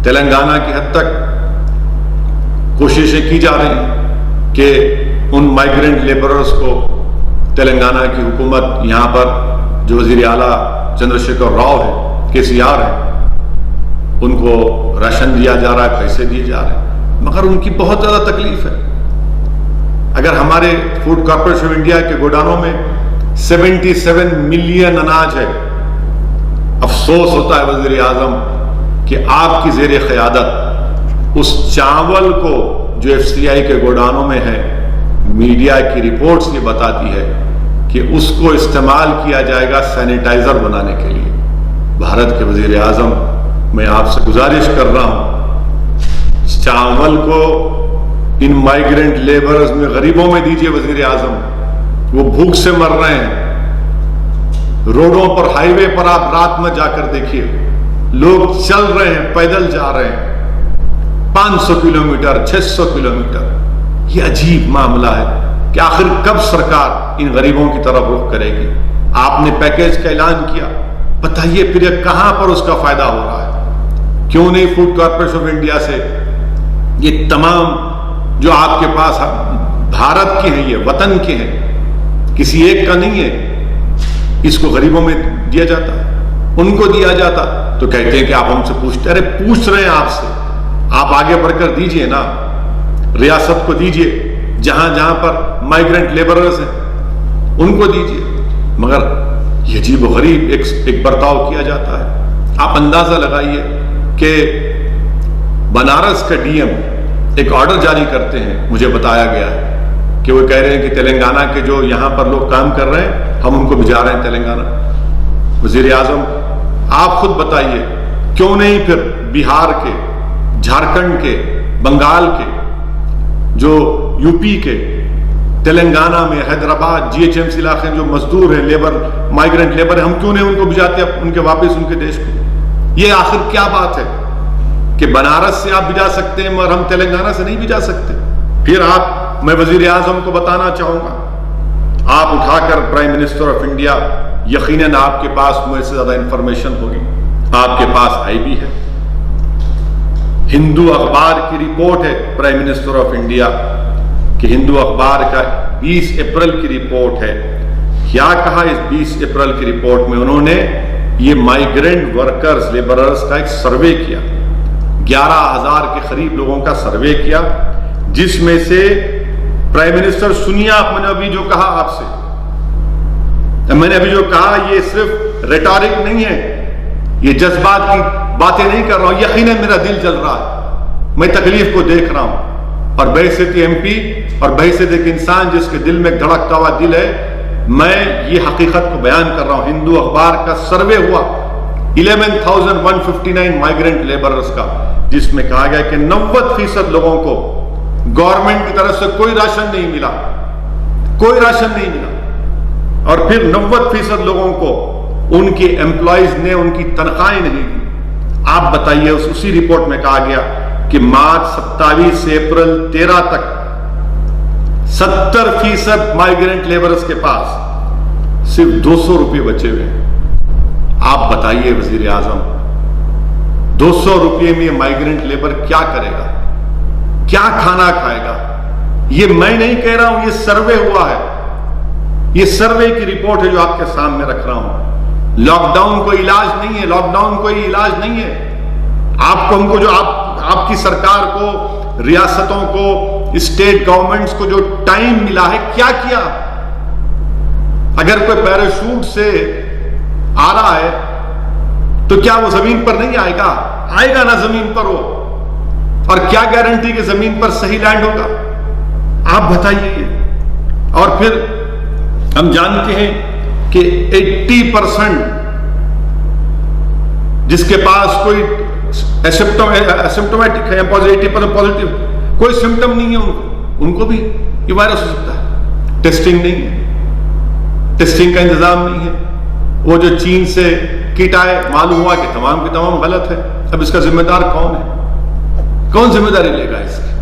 تلنگانہ کی حد تک کوششیں کی جا رہی ہیں کہ ان مائیگرنٹ لیبررز کو تلنگانہ کی حکومت یہاں پر جو وزیر اعلیٰ چندر شیکھر راؤ ہے KCR ہے ان کو راشن دیا جا رہا ہے, پیسے دیے جا رہے ہیں, مگر ان کی بہت زیادہ تکلیف ہے. اگر ہمارے فوڈ کارپوریشن آف انڈیا کے گوداموں میں 77 ملین اناج ہے, افسوس ہوتا ہے وزیر اعظم کہ آپ کی زیر قیادت اس چاول کو جو FCI کے گوداموں میں ہے, میڈیا کی رپورٹس یہ بتاتی ہے کہ اس کو استعمال کیا جائے گا سینیٹائزر بنانے کے لیے. بھارت کے وزیر اعظم, میں آپ سے گزارش کر رہا ہوں چاول کو ان مائیگرنٹ لیبرز میں, غریبوں میں دیجئے وزیر اعظم, وہ بھوک سے مر رہے ہیں. روڈوں پر, ہائی وے پر آپ رات میں جا کر دیکھیے, لوگ چل رہے ہیں, پیدل جا رہے ہیں 500 کلومیٹر 600 کلومیٹر. یہ عجیب معاملہ ہے کہ آخر کب سرکار ان غریبوں کی طرف رخ کرے گی. آپ نے پیکیج کا اعلان کیا, بتائیے پھر کہاں پر اس کا فائدہ ہو رہا ہے؟ کیوں نہیں فوڈ کارپوریشن آف انڈیا سے یہ تمام جو آپ کے پاس بھارت کے ہیں, یہ وطن کے ہیں, کسی ایک کا نہیں ہے, اس کو غریبوں میں دیا جاتا, ان کو دیا جاتا. تو کہتے ہیں کہ آپ ہم سے پوچھتے, ارے پوچھ رہے ہیں آپ سے, آپ آگے بڑھ کر دیجئے نا, ریاست کو دیجئے, جہاں جہاں پر مائیگرنٹ لیبررز ہیں ان کو دیجئے. مگر یہ عجیب و غریب ایک برتاؤ کیا جاتا ہے. آپ اندازہ لگائیے کہ بنارس کا DM ایک آرڈر جاری کرتے ہیں, مجھے بتایا گیا ہے کہ وہ کہہ رہے ہیں کہ تلنگانہ کے جو یہاں پر لوگ کام کر رہے ہیں ہم ان کو بھجا رہے ہیں تلنگانہ. وزیر اعظم آپ خود بتائیے, کیوں نہیں پھر بہار کے, جھارکھنڈ کے, بنگال کے, جو UP کے, تلنگانہ میں, حیدرآباد GHMC علاقے میں جو مزدور ہیں, لیبر, مائیگرنٹ لیبر ہیں, ہم کیوں نہیں ان کو بھجاتے ان کے واپس ان کے دیش کو؟ یہ آخر کیا بات ہے کہ بنارس سے آپ بھجا سکتے ہیں مگر ہم تلنگانہ سے نہیں بھجا سکتے؟ پھر آپ, میں وزیر اعظم کو بتانا چاہوں گا, آپ اٹھا کر پرائم منسٹر آف انڈیا, یقیناً آپ کے پاس مجھ سے زیادہ انفارمیشن ہوگی, آپ کے پاس IB ہے, ہندو اخبار کی رپورٹ ہے پرائم منسٹر آف انڈیا کہ ہندو اخبار کا 20 اپریل کی رپورٹ ہے. کیا کہا اس 20 اپریل کی رپورٹ میں؟ انہوں نے یہ مائیگرنٹ ورکرز, لیبررز کا ایک سروے کیا, 11,000 کے قریب لوگوں کا سروے کیا, جس میں سے پرائم منسٹر سنیے آپ, میں نے ابھی جو کہا آپ سے, میں نے ابھی جو کہا یہ صرف ریٹارک نہیں ہے, یہ جذبات کی باتیں نہیں کر رہا ہوں, یقیناً میرا دل جل رہا ہے, میں تکلیف کو دیکھ رہا ہوں, اور بحیثیت MP اور بحیثیت ایک انسان جس کے دل میں ایک دھڑکتا ہوا دل ہے, میں یہ حقیقت کو بیان کر رہا ہوں. ہندو اخبار کا سروے ہوا 11,159 مائیگرنٹ لیبررز کا, جس میں کہا گیا کہ 90% لوگوں کو گورنمنٹ کی طرف سے کوئی راشن نہیں ملا, کوئی راشن نہیں ملا, اور پھر 90% لوگوں کو ان کے امپلائیز نے ان کی تنخواہیں نہیں دی. آپ بتائیے, اسی رپورٹ میں کہا گیا کہ مارچ 27 سے اپریل 13 تک 70% مائیگرنٹ لیبرز کے پاس صرف 200 روپے بچے ہوئے ہیں. آپ بتائیے وزیر اعظم, 200 روپے میں یہ مائیگرنٹ لیبر کیا کرے گا, کیا کھانا کھائے گا؟ یہ میں نہیں کہہ رہا ہوں, یہ سروے ہوا ہے, یہ سروے کی رپورٹ ہے جو آپ کے سامنے رکھ رہا ہوں. لاک ڈاؤن کوئی علاج نہیں ہے, لاک ڈاؤن کوئی علاج نہیں ہے. آپ کو, ہم کو, جو آپ کی سرکار کو, ریاستوں کو, اسٹیٹ گورنمنٹس کو جو ٹائم ملا ہے, کیا کیا؟ اگر کوئی پیراشوٹ سے آ رہا ہے تو کیا وہ زمین پر نہیں آئے گا؟ آئے گا نا زمین پر وہ, اور کیا گارنٹی کہ زمین پر صحیح لینڈ ہوگا؟ آپ بتائیے یہ. اور پھر ہم جانتے ہیں کہ 80% جس کے پاس کوئی اسمپٹومیٹک ہے, 80% پازیٹیو, کوئی سمٹم نہیں ہے ان کو بھی یہ وائرس ہو سکتا ہے. ٹیسٹنگ نہیں ہے, ٹیسٹنگ کا انتظام نہیں ہے. وہ جو چین سے کٹ آئے, معلوم ہوا کہ تمام کی تمام غلط ہے. اب اس کا ذمہ دار کون ہے؟ کون ذمہ داری لے گا اس کی؟